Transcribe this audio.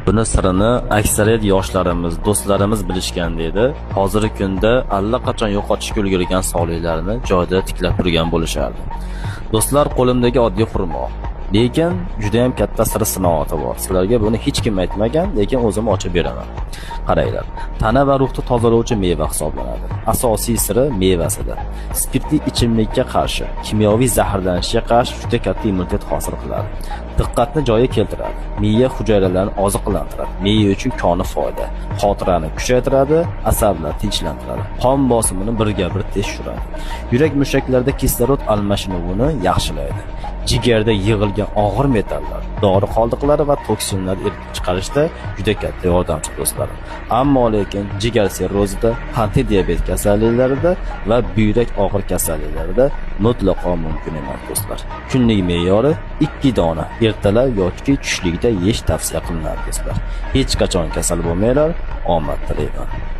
Buni sirini aksariyat yoshlarimiz, do'stlarimiz bilishgan deydi. Hozirgi kunda allaqachon yo'qotishga ulgurgan sog'liqlarini joyida tiklab turgan bo'lishardi. Do'stlar, qo'limdagi oddiy xurmo. Lekin juda ham katta siri sinovati bor. Sizlarga buni hech kim aytmagan, lekin o'zim ochib beraman. Qaranglar. Tana va ruhni tozalovchi meva hisoblanadi. Asosiy siri mevasida. Spirtli ichimlikka qarshi, kimyoviy zaharlanishga qarshi juda katta immunitet hosil qiladi. Diqqatni joyiga keltiradi. Miya hujayralarini oziqlantiradi. Miya uchun koni foyda. Xotirani kuchaytiradi, asablarni tinchlantiradi. Qon bosimini birga bir tez tushiradi. Yurak mushaklarida kislorod almashinuvini yaxshilaydi. Jigarda yig'ilgan og'ir metallar, dori qoldiqlari va toksinlarni elib chiqarishda juda katta yordamchi do'stlar. Ammo lekin jigar sirrozida, qandli diabet kasalliklarida va buyrak og'ir kasalliklarida mutlaqo mumkin emas do'stlar. Kunlik me'yori 2 dona ertalab yoki tushlikda yeyish tavsiya qilinadi do'stlar. Hech qachon kasal bo'lmanglar, omad tilayman.